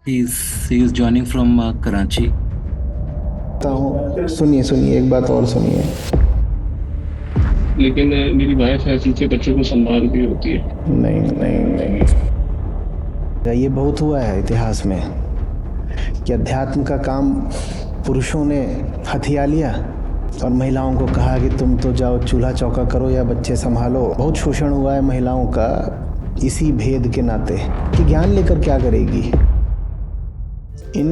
He is joining from Karachi. कहता हूँ सुनिए सुनिए एक बात और सुनिए। लेकिन मेरी वाइफ है, पीछे बच्चों को संभाल रही होती है। नहीं नहीं नहीं, ये बहुत हुआ है इतिहास में कि अध्यात्म का काम पुरुषों ने हथिया लिया और महिलाओं को कहा कि तुम तो जाओ चूल्हा चौका करो या बच्चे संभालो। बहुत शोषण हुआ है महिलाओं का इसी भेद के नाते कि ज्ञान लेकर क्या करेगी। इन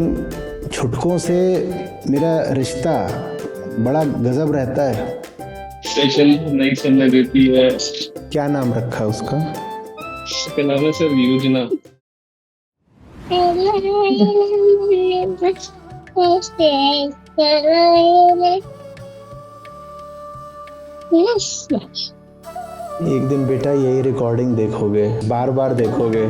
छुटकों से मेरा रिश्ता बड़ा गजब रहता है। स्टेशन नहीं चलने देती है। क्या नाम रखा उसका? उसका नाम है सर योजना। एक दिन बेटा यही रिकॉर्डिंग देखोगे, बार बार देखोगे।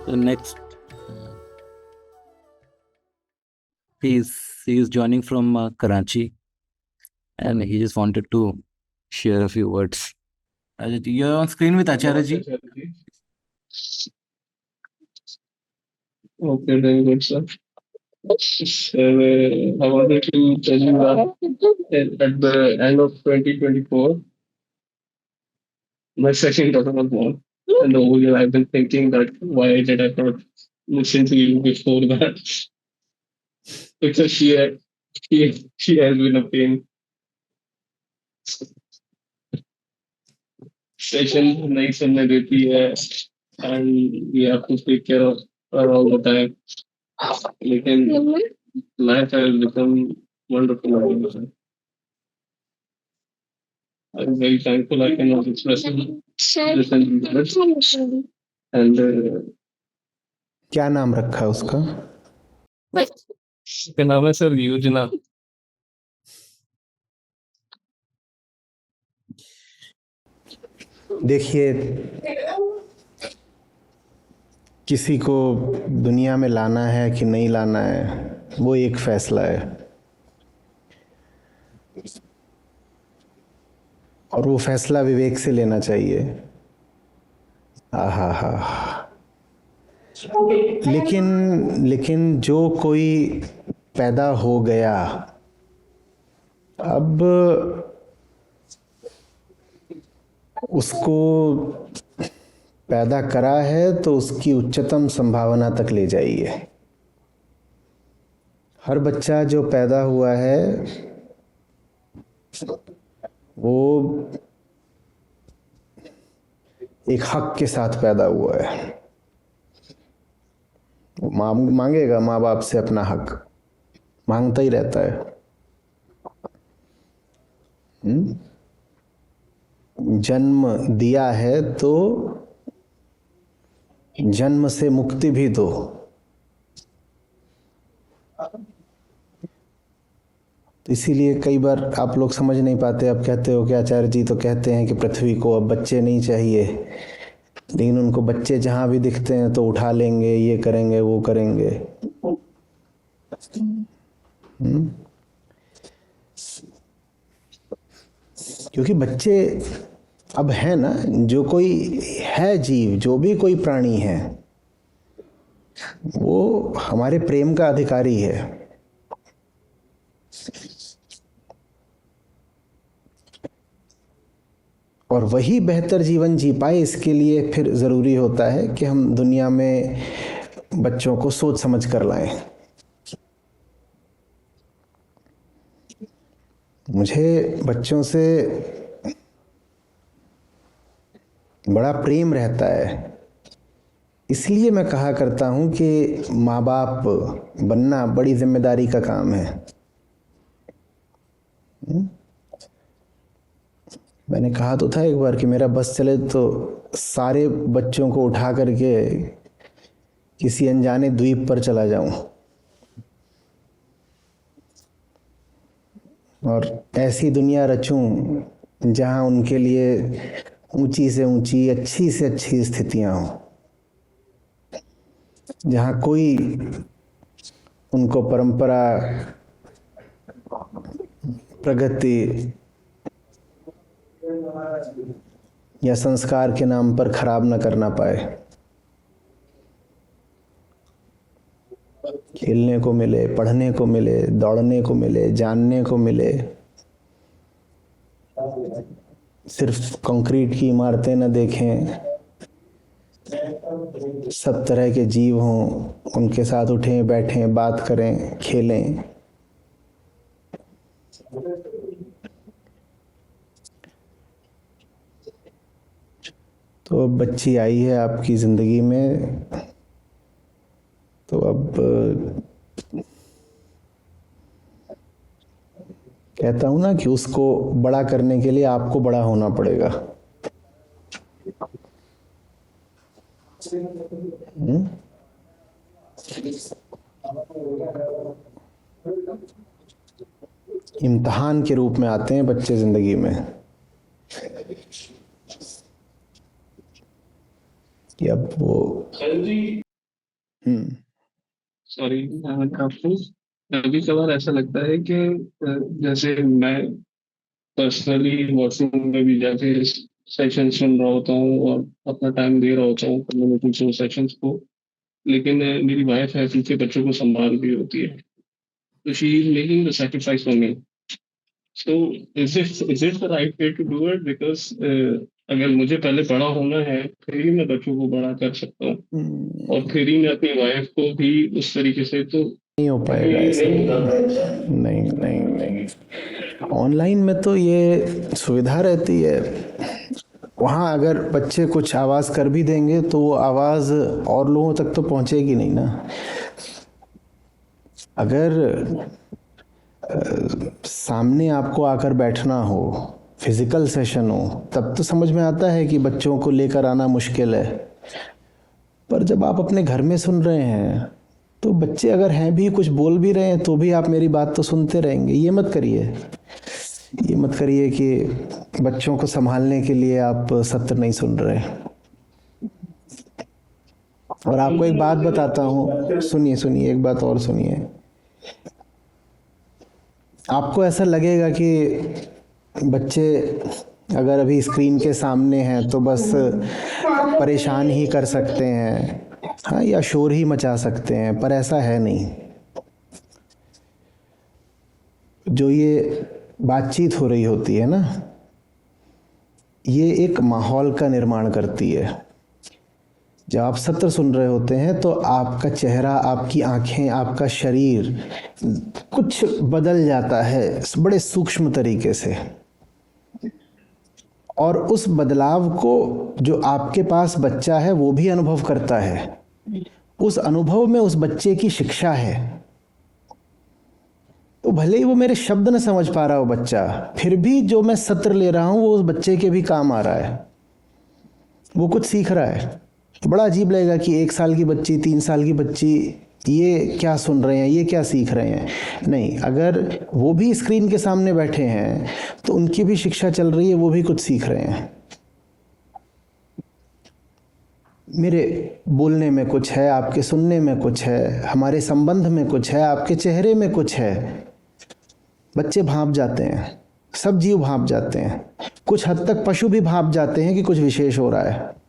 So next, he is joining from Karachi, and he just wanted to share a few words. You're on screen with Acharya ji. Okay, very good, sir. So, I wanted to tell you that at the end of 2024, my second daughter was born. And the whole year I've been thinking that why did I not listen to you before that? Because she has been a pain. Session नहीं चलने देती है and we have to take care of her all the time. लेकिन life has become wonderful again, sir. I'm very thankful I can express this in words. And क्या नाम रखा उसका? उसका नाम है सर योजना। देखिए, किसी को दुनिया में लाना है कि नहीं लाना है वो एक फैसला है, और वो फैसला विवेक से लेना चाहिए। आहा हा। लेकिन जो कोई पैदा हो गया, अब उसको पैदा करा है तो उसकी उच्चतम संभावना तक ले जाइए। हर बच्चा जो पैदा हुआ है वो एक हक के साथ पैदा हुआ है। वो मांगेगा माँ बाप से अपना हक, मांगता ही रहता है। जन्म दिया है तो जन्म से मुक्ति भी दो। तो इसीलिए कई बार आप लोग समझ नहीं पाते। अब कहते हो कि आचार्य जी तो कहते हैं कि पृथ्वी को अब बच्चे नहीं चाहिए, लेकिन उनको बच्चे जहां भी दिखते हैं तो उठा लेंगे, ये करेंगे वो करेंगे। क्योंकि बच्चे अब है ना, जो कोई है जीव, जो भी कोई प्राणी है वो हमारे प्रेम का अधिकारी है। और वही बेहतर जीवन जी पाए, इसके लिए फिर ज़रूरी होता है कि हम दुनिया में बच्चों को सोच समझ कर लाएं। मुझे बच्चों से बड़ा प्रेम रहता है, इसलिए मैं कहा करता हूं कि माँ बाप बनना बड़ी जिम्मेदारी का काम है। मैंने कहा तो था एक बार कि मेरा बस चले तो सारे बच्चों को उठा करके किसी अनजाने द्वीप पर चला जाऊं और ऐसी दुनिया रचूं जहां उनके लिए ऊंची से ऊंची, अच्छी से अच्छी स्थितियां हों, जहां कोई उनको परंपरा, प्रगति या संस्कार के नाम पर खराब न करना पाए। खेलने को मिले, पढ़ने को मिले, दौड़ने को मिले, जानने को मिले। सिर्फ कंक्रीट की इमारतें न देखें, सब तरह के जीव हों, उनके साथ उठें, बैठें, बात करें, खेलें। तो अब बच्ची आई है आपकी ज़िंदगी में, तो अब कहता हूँ ना कि उसको बड़ा करने के लिए आपको बड़ा होना पड़ेगा। इम्तिहान के रूप में आते हैं बच्चे ज़िंदगी में कि अब वो सॉरी, कभी कभार ऐसा लगता है कि जैसे मैं पर्सनली वॉशरूम में भी जाके सेशन सुन रहा होता हूँ और अपना टाइम दे रहा होता हूँ कम्युनिटी सेशंस को, लेकिन मेरी वाइफ है पीछे बच्चों को संभाल रही होती है, तो she is making the sacrifice for me. So is it the right way to do it? Because अगर मुझे पहले बड़ा होना है फिर ही मैं बच्चों को बड़ा कर सकता हूँ, और फिर ही मैं अपनी वाइफ को भी उस तरीके से, तो नहीं हो पाएगा ऐसा। नहीं नहीं नहीं, ऑनलाइन में तो ये सुविधा रहती है। वहाँ अगर बच्चे कुछ आवाज़ कर भी देंगे तो वो आवाज़ और लोगों तक तो पहुँचेगी नहीं ना। अगर सामने आपको आकर बैठना हो, फिजिकल सेशन हो, तब तो समझ में आता है कि बच्चों को लेकर आना मुश्किल है। पर जब आप अपने घर में सुन रहे हैं तो बच्चे अगर हैं भी, कुछ बोल भी रहे हैं, तो भी आप मेरी बात तो सुनते रहेंगे। ये मत करिए कि बच्चों को संभालने के लिए आप सत्र नहीं सुन रहे। और आपको एक बात बताता हूँ, सुनिए, एक बात और सुनिए। आपको ऐसा लगेगा कि बच्चे अगर अभी स्क्रीन के सामने हैं तो बस परेशान ही कर सकते हैं, हाँ, या शोर ही मचा सकते हैं, पर ऐसा है नहीं। जो ये बातचीत हो रही होती है ना, ये एक माहौल का निर्माण करती है। जब आप सत्र सुन रहे होते हैं तो आपका चेहरा, आपकी आंखें, आपका शरीर कुछ बदल जाता है बड़े सूक्ष्म तरीके से, और उस बदलाव को जो आपके पास बच्चा है वो भी अनुभव करता है। उस अनुभव में उस बच्चे की शिक्षा है। तो भले ही वो मेरे शब्द न समझ पा रहा हो बच्चा, फिर भी जो मैं सत्र ले रहा हूँ वो उस बच्चे के भी काम आ रहा है, वो कुछ सीख रहा है। तो बड़ा अजीब लगेगा कि 1 साल की बच्ची, 3 साल की बच्ची ये क्या सुन रहे हैं, ये क्या सीख रहे हैं। नहीं, अगर वो भी स्क्रीन के सामने बैठे हैं तो उनकी भी शिक्षा चल रही है, वो भी कुछ सीख रहे हैं। मेरे बोलने में कुछ है, आपके सुनने में कुछ है, हमारे संबंध में कुछ है, आपके चेहरे में कुछ है। बच्चे भांप जाते हैं, सब जीव भांप जाते हैं, कुछ हद तक पशु भी भांप जाते हैं कि कुछ विशेष हो रहा है।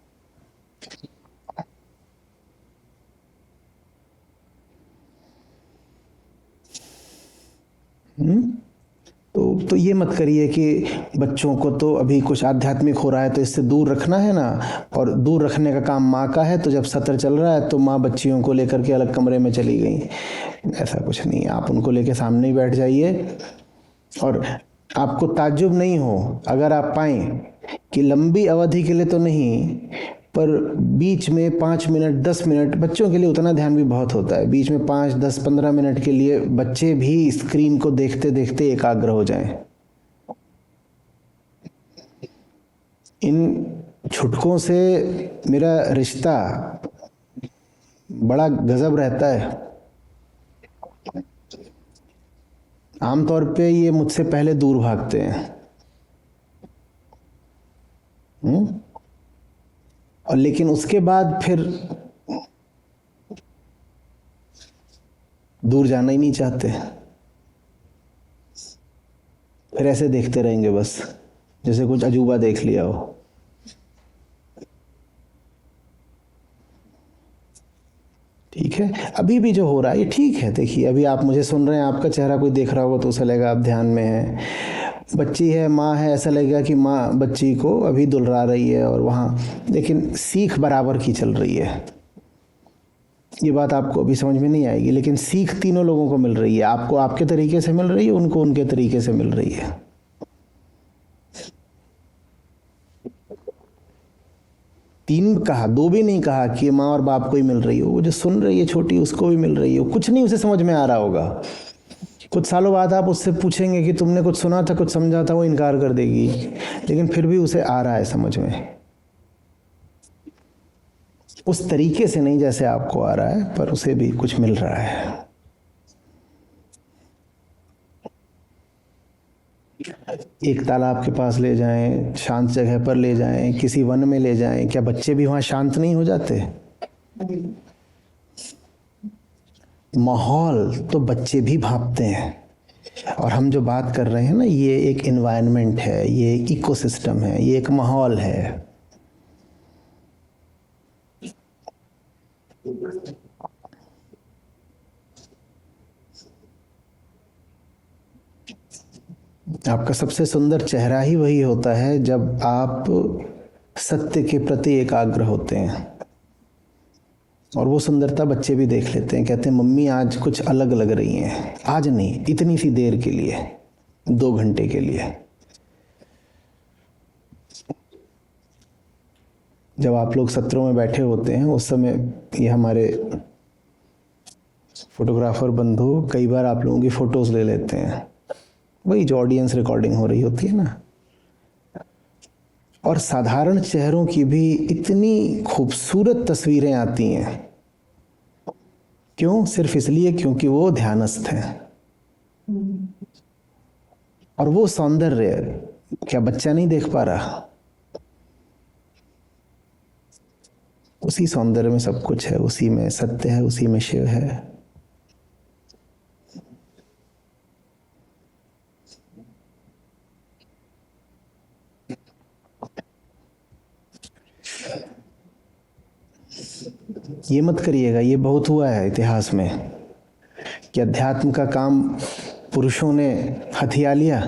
तो ये मत करिए कि बच्चों को तो अभी कुछ आध्यात्मिक हो रहा है तो इससे दूर रखना है ना, और दूर रखने का काम माँ का है, तो जब सत्र चल रहा है तो माँ बच्चियों को लेकर के अलग कमरे में चली गई। ऐसा कुछ नहीं, आप उनको लेके सामने ही बैठ जाइए। और आपको ताज्जुब नहीं हो अगर आप पाएं कि लंबी अवधि के लिए तो नहीं, पर बीच में 5 मिनट 10 मिनट, बच्चों के लिए उतना ध्यान भी बहुत होता है, बीच में 5 10 15 मिनट के लिए बच्चे भी स्क्रीन को देखते देखते एकाग्र हो जाएं। इन छुटकों से मेरा रिश्ता बड़ा गजब रहता है। आमतौर पे ये मुझसे पहले दूर भागते हैं, और लेकिन उसके बाद फिर दूर जाना ही नहीं चाहते, फिर ऐसे देखते रहेंगे बस। जैसे कुछ अजूबा देख लिया हो। ठीक है, अभी भी जो हो रहा है ये ठीक है। देखिए अभी आप मुझे सुन रहे हैं, आपका चेहरा कोई देख रहा होगा तो उसे लगेगा आप ध्यान में हैं। बच्ची है, माँ है, ऐसा लगेगा कि माँ बच्ची को अभी दुलरा रही है और वहाँ, लेकिन सीख बराबर की चल रही है। ये बात आपको अभी समझ में नहीं आएगी, लेकिन सीख तीनों लोगों को मिल रही है। आपको आपके तरीके से मिल रही है, उनको उनके तरीके से मिल रही है। तीन कहा, दो भी नहीं कहा कि माँ और बाप को ही मिल रही हो। वो जो सुन रही है छोटी, उसको भी मिल रही हो। कुछ नहीं उसे समझ में आ रहा होगा। कुछ सालों बाद आप उससे पूछेंगे कि तुमने कुछ सुना था, कुछ समझा था, वो इनकार कर देगी, लेकिन फिर भी उसे आ रहा है समझ में। उस तरीके से नहीं जैसे आपको आ रहा है, पर उसे भी कुछ मिल रहा है। एक तालाब के पास ले जाएं, शांत जगह पर ले जाएं, किसी वन में ले जाएं, क्या बच्चे भी वहां शांत नहीं हो जाते? माहौल तो बच्चे भी भांपते हैं। और हम जो बात कर रहे हैं ना, ये एक एनवायरनमेंट है, ये एक इकोसिस्टम है, ये एक माहौल है। आपका सबसे सुंदर चेहरा ही वही होता है जब आप सत्य के प्रति एकाग्र होते हैं। और वो सुंदरता बच्चे भी देख लेते हैं, कहते हैं मम्मी आज कुछ अलग लग रही हैं। आज नहीं, इतनी सी देर के लिए, 2 घंटे के लिए। जब आप लोग सत्रों में बैठे होते हैं उस समय ये हमारे फोटोग्राफर बंधु कई बार आप लोगों की फोटोज ले लेते हैं, वही जो ऑडियंस रिकॉर्डिंग हो रही होती है ना। और साधारण चेहरों की भी इतनी खूबसूरत तस्वीरें आती हैं। क्यों? सिर्फ इसलिए क्योंकि वो ध्यानस्थ हैं। और वो सौंदर्य क्या बच्चा नहीं देख पा रहा? उसी सौंदर्य में सब कुछ है, उसी में सत्य है, उसी में शिव है। ये मत करिएगा, ये बहुत हुआ है इतिहास में कि अध्यात्म का काम पुरुषों ने हथिया लिया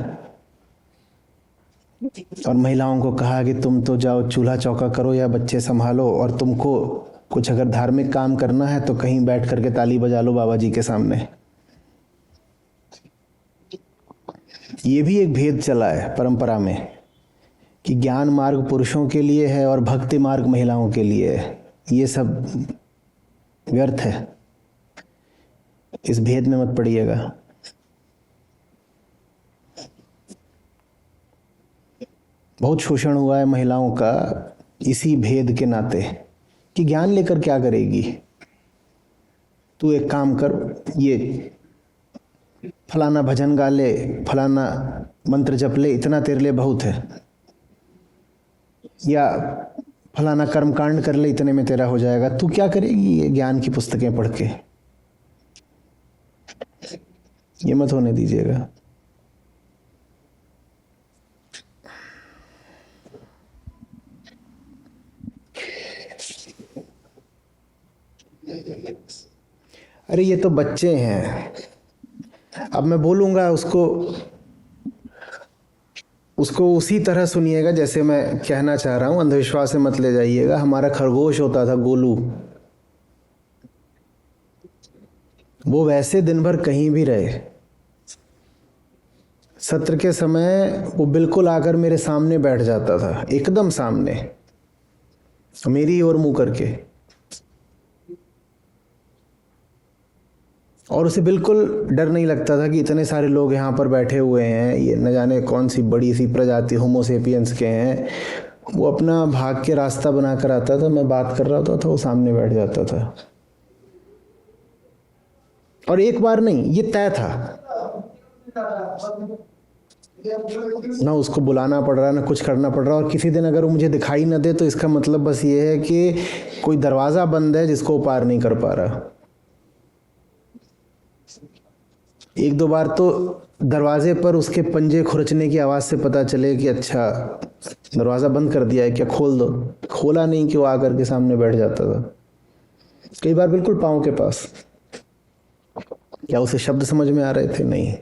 और महिलाओं को कहा कि तुम तो जाओ चूल्हा चौका करो या बच्चे संभालो, और तुमको कुछ अगर धार्मिक काम करना है तो कहीं बैठ करके ताली बजा लो बाबा जी के सामने। ये भी एक भेद चला है परंपरा में कि ज्ञान मार्ग पुरुषों के लिए है और भक्ति मार्ग महिलाओं के लिए है। ये सब व्यर्थ है, इस भेद में मत पड़िएगा। बहुत शोषण हुआ है महिलाओं का इसी भेद के नाते कि ज्ञान लेकर क्या करेगी, तू एक काम कर, ये फलाना भजन गा ले, फलाना मंत्र जप ले, इतना तेरे लिए बहुत है, या फलाना कर्मकांड कर ले, इतने में तेरा हो जाएगा। तू क्या करेगी ये ज्ञान की पुस्तकें पढ़ के? ये मत होने दीजिएगा। अरे ये तो बच्चे हैं, अब मैं बोलूंगा उसको उसी तरह सुनिएगा जैसे मैं कहना चाह रहा हूं। अंधविश्वास से मत ले जाइएगा। हमारा खरगोश होता था गोलू, वो वैसे दिन भर कहीं भी रहे, सत्र के समय वो बिल्कुल आकर मेरे सामने बैठ जाता था, एकदम सामने, मेरी ओर मुंह करके, और उसे बिल्कुल डर नहीं लगता था कि इतने सारे लोग यहाँ पर बैठे हुए हैं, ये न जाने कौन सी बड़ी सी प्रजाति होमोसेपियंस के हैं। वो अपना भाग के रास्ता बनाकर आता था, मैं बात कर रहा होता था, वो सामने बैठ जाता था। और एक बार नहीं, ये तय था, ना उसको बुलाना पड़ रहा, ना कुछ करना पड़ रहा। और किसी दिन अगर वो मुझे दिखाई न दे तो इसका मतलब बस ये है कि कोई दरवाजा बंद है जिसको वो पार नहीं कर पा रहा। एक दो बार तो दरवाजे पर उसके पंजे खुरचने की आवाज़ से पता चले कि अच्छा दरवाज़ा बंद कर दिया है क्या, खोल दो। खोला नहीं कि वो आकर के सामने बैठ जाता था। कई बार बिल्कुल पाँव के पास। क्या उसे शब्द समझ में आ रहे थे? नहीं।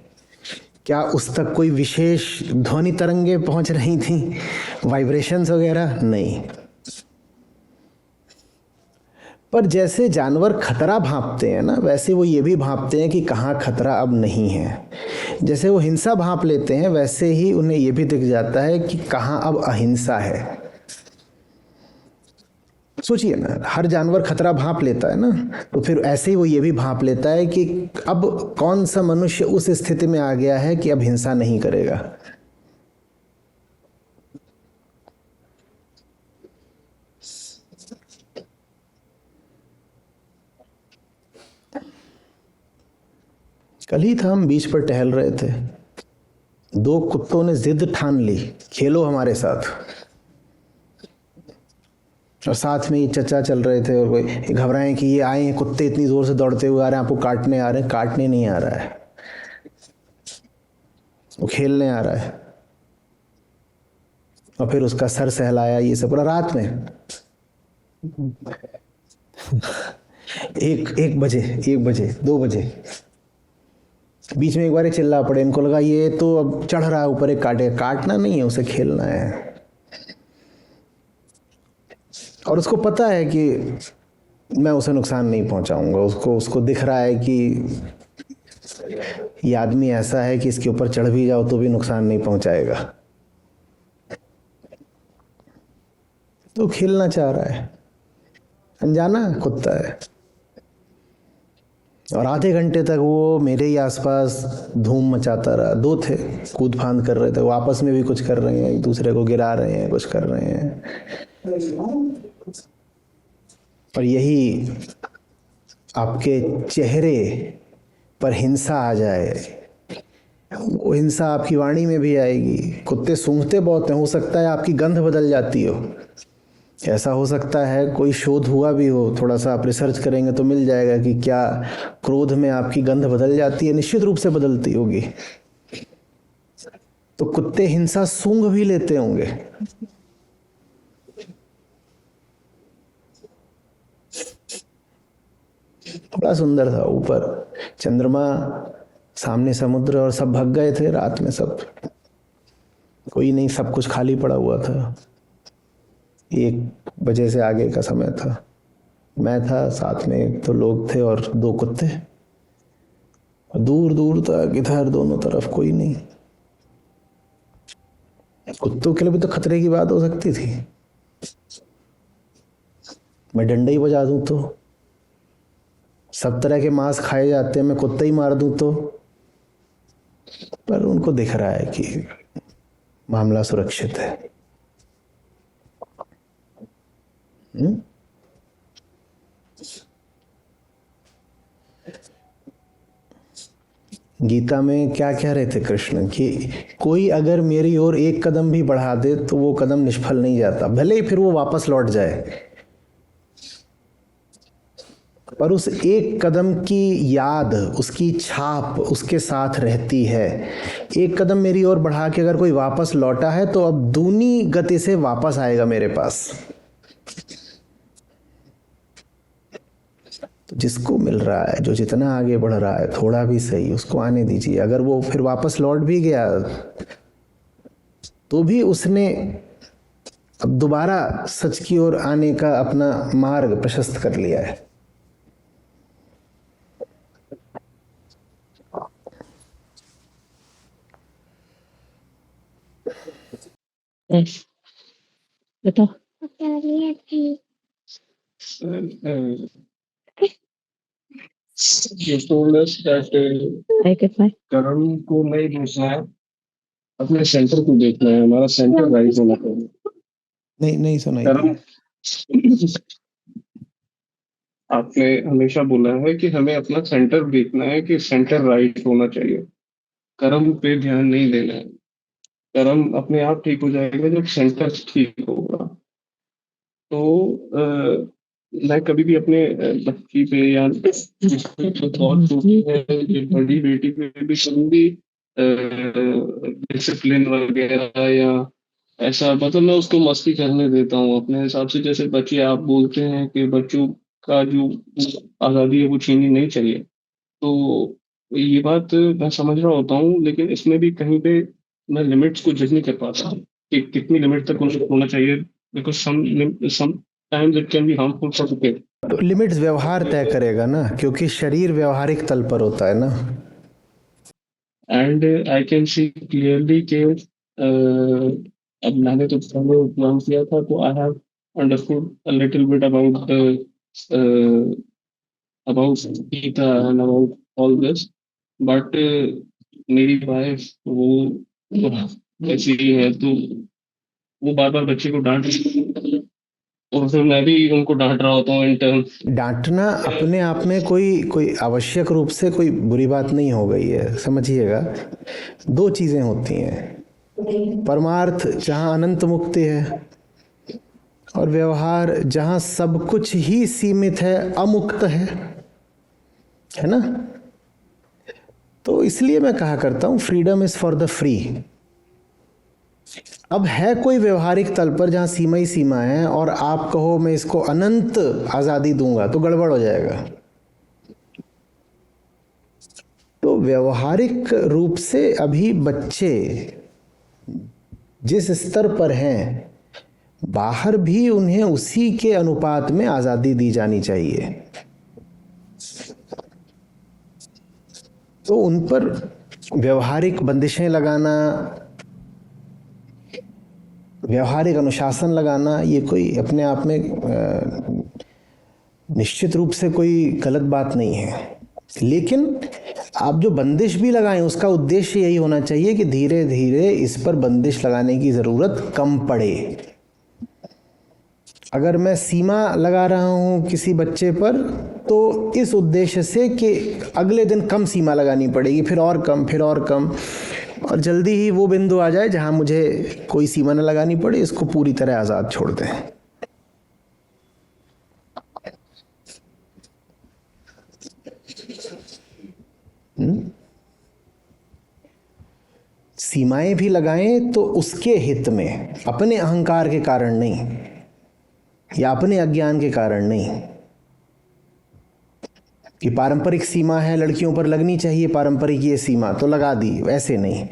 क्या उस तक कोई विशेष ध्वनि तरंगे पहुंच रही थी, वाइब्रेशंस वगैरह? नहीं। पर जैसे जानवर खतरा भांपते हैं ना, वैसे वो ये भी भांपते हैं कि कहाँ खतरा अब नहीं है। जैसे वो हिंसा भांप लेते हैं, वैसे ही उन्हें ये भी दिख जाता है कि कहाँ अब अहिंसा है। सोचिए ना, हर जानवर खतरा भांप लेता है ना, तो फिर ऐसे ही वो ये भी भांप लेता है कि अब कौन सा मनुष्य उस स्थिति में आ गया है कि अब हिंसा नहीं करेगा। कल ही था, हम बीच पर टहल रहे थे, दो कुत्तों ने जिद ठान ली, खेलो हमारे साथ। और साथ में ये चचा चल रहे थे और कोई घबराए कि ये आए हैं कुत्ते, इतनी जोर से दौड़ते हुए आ रहे हैं, आपको काटने आ रहे हैं। काटने नहीं आ रहा है, वो खेलने आ रहा है। और फिर उसका सर सहलाया, ये सब पूरा रात में। एक बजे, 1 बजे, 2 बजे, बीच में एक बार चिल्ला पड़े। इनको लगा ये तो अब चढ़ रहा है ऊपर, एक काटे। काटना नहीं है, उसे खेलना है। और उसको पता है कि मैं उसे नुकसान नहीं पहुंचाऊंगा। उसको दिख रहा है कि ये आदमी ऐसा है कि इसके ऊपर चढ़ भी जाओ तो भी नुकसान नहीं पहुंचाएगा। तो खेलना चाह रहा है, अनजाना कुत्ता है। और आधे घंटे तक वो मेरे ही आसपास धूम मचाता रहा। दो थे, कूद फांद कर रहे थे, वो आपस में भी कुछ कर रहे हैं, एक दूसरे को गिरा रहे हैं, कुछ कर रहे हैं। और यही आपके चेहरे पर हिंसा आ जाए, वो हिंसा आपकी वाणी में भी आएगी। कुत्ते सूंघते बहुत हैं, हो सकता है आपकी गंध बदल जाती हो। ऐसा हो सकता है कोई शोध हुआ भी हो, थोड़ा सा आप रिसर्च करेंगे तो मिल जाएगा कि क्या क्रोध में आपकी गंध बदल जाती है। निश्चित रूप से बदलती होगी। तो कुत्ते हिंसा सूंघ भी लेते होंगे। बड़ा सुंदर था, ऊपर चंद्रमा, सामने समुद्र, और सब भग गए थे रात में। सब कोई नहीं, सब कुछ खाली पड़ा हुआ था। 1 बजे से आगे का समय था। मैं था, साथ में तो लोग थे और 2 कुत्ते। दूर दूर तक इधर दोनों तरफ कोई नहीं। कुत्तों के लिए भी तो खतरे की बात हो सकती थी। मैं डंडा ही बजा दूं तो, सब तरह के मांस खाए जाते हैं, मैं कुत्ता ही मार दूं तो। पर उनको दिख रहा है कि मामला सुरक्षित है। गीता में क्या कह रहे थे कृष्ण कि कोई अगर मेरी ओर एक कदम भी बढ़ा दे तो वो कदम निष्फल नहीं जाता, भले ही फिर वो वापस लौट जाए, पर उस एक कदम की याद, उसकी छाप उसके साथ रहती है। एक कदम मेरी ओर बढ़ा के अगर कोई वापस लौटा है तो अब दूनी गति से वापस आएगा मेरे पास। तो जिसको मिल रहा है, जो जितना आगे बढ़ रहा है, थोड़ा भी सही, उसको आने दीजिए। अगर वो फिर वापस लौट भी गया तो भी उसने अब दोबारा सच की ओर आने का अपना मार्ग प्रशस्त कर लिया है। बताओ। You told us that I get my कर्म को नहीं देखना है, अपने सेंटर को देखना है। हमारा सेंटर राइट होना चाहिए। नहीं नहीं सुनाई कर्म, दिया। आपने हमेशा बोला है कि हमें अपना सेंटर देखना है, कि सेंटर राइट होना चाहिए। कर्म पे ध्यान नहीं देना है। कर्म अपने आप ठीक हो जाएगा जब सेंटर ठीक होगा। तो मैं कभी भी अपने बच्ची पे या जो थॉट होती है, ये बड़ी बेटी पे भी कभी भी डिसिप्लिन वगैरह या ऐसा, मतलब मैं उसको मस्ती करने देता हूँ अपने हिसाब से। जैसे बच्चे, आप बोलते हैं कि बच्चों का जो आज़ादी है वो छीननी नहीं चाहिए, तो ये बात मैं समझ रहा होता हूँ, लेकिन इसमें भी कहीं पे मैं लिमिट्स को जज नहीं कर पाता कि कितनी लिमिट तक उनको होना चाहिए, because sometimes it can be harmful for the kid. तो लिमिट्स व्यवहार तय करेगा ना, क्योंकि शरीर व्यवहारिक तल पर होता है ना। And I can see clearly कि अब मैंने तो पहले एग्जाम किया था, तो I have understood a little bit about about Gita and about all this, but मेरी वाइफ वो ऐसी ही है, तो वो बार बार बच्चे को डांट रही है, और फिर मैं भी उनको डांट रहा होता हूँ इन टर्म। डांटना अपने आप में कोई कोई आवश्यक रूप से कोई बुरी बात नहीं हो गई है, समझिएगा। दो चीजें होती हैं, परमार्थ जहाँ अनंत मुक्ति है, और व्यवहार जहाँ सब कुछ ही सीमित है, अमुक्त है ना। तो इसलिए मैं कहा करता हूँ freedom is for the free. अब है कोई व्यवहारिक तल पर जहाँ सीमा ही सीमा है, और आप कहो मैं इसको अनंत आजादी दूंगा, तो गड़बड़ हो जाएगा। तो व्यवहारिक रूप से अभी बच्चे जिस स्तर पर हैं, बाहर भी उन्हें उसी के अनुपात में आजादी दी जानी चाहिए। तो उन पर व्यवहारिक बंदिशें लगाना, व्यवहारिक अनुशासन लगाना, ये कोई अपने आप में निश्चित रूप से कोई गलत बात नहीं है। लेकिन आप जो बंदिश भी लगाएं, उसका उद्देश्य यही होना चाहिए कि धीरे धीरे इस पर बंदिश लगाने की जरूरत कम पड़े। अगर मैं सीमा लगा रहा हूं किसी बच्चे पर, तो इस उद्देश्य से कि अगले दिन कम सीमा लगानी पड़ेगी, फिर और कम, फिर और कम, और जल्दी ही वो बिंदु आ जाए जहां मुझे कोई सीमा न लगानी पड़े, इसको पूरी तरह आजाद छोड़ दें। सीमाएं भी लगाएं तो उसके हित में, अपने अहंकार के कारण नहीं, या अपने अज्ञान के कारण नहीं। कि पारंपरिक सीमा है, लड़कियों पर लगनी चाहिए पारंपरिक ये सीमा, तो लगा दी, वैसे नहीं।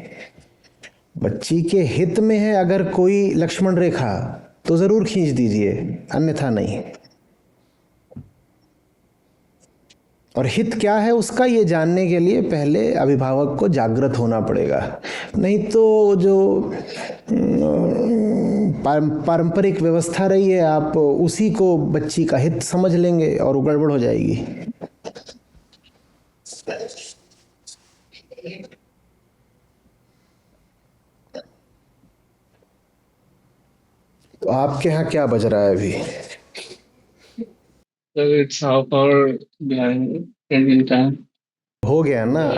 बच्ची के हित में है अगर कोई लक्ष्मण रेखा, तो जरूर खींच दीजिए, अन्यथा नहीं। और हित क्या है उसका, ये जानने के लिए पहले अभिभावक को जागृत होना पड़ेगा। नहीं तो जो पारंपरिक व्यवस्था रही है, आप उसी को बच्ची का हित समझ लेंगे और वो गड़बड़ हो जाएगी। तो आपके यहाँ क्या बज रहा है अभी? It's half hour behind Indian time. हो गया ना,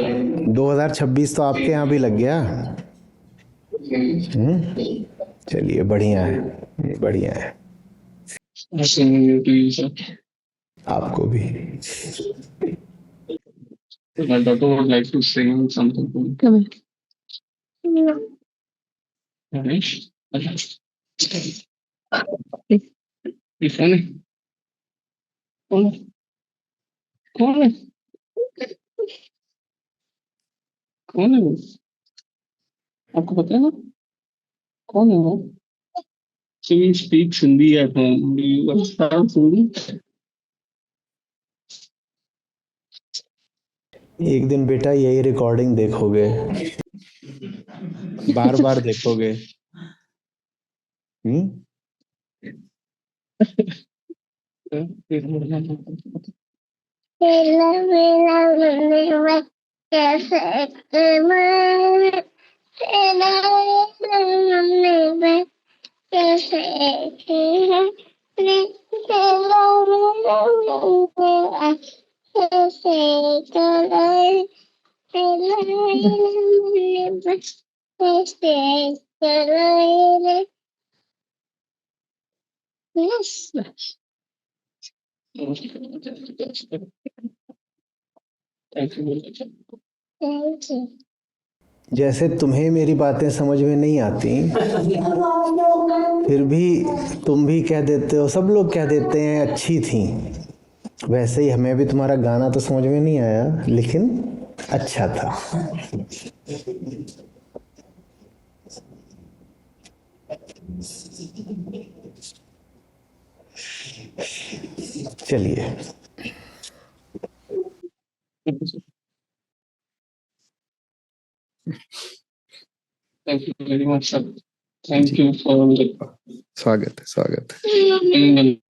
2026 तो आपके यहाँ भी लग गया। चलिए, बढ़िया है, बढ़िया है। आपको भी। My daughter would like to sing something to me. Come here. Ganesh? Please. ये कौन है? कौन है? कौन है? कौन है वो? आपको पता है ना? कौन है वो? So we speak Hindi at home. Do you understand Hindi? एक दिन बेटा यही रिकॉर्डिंग देखोगे, बार बार देखोगे। Yes. Thank you. Thank you. जैसे तुम्हें मेरी बातें समझ में नहीं आती, फिर भी तुम भी कह देते हो, सब लोग कह देते हैं अच्छी थी, वैसे ही हमें भी तुम्हारा गाना तो समझ में नहीं आया, लेकिन अच्छा था। चलिए, thank you very much sir. Thank you for स्वागत है, स्वागत है।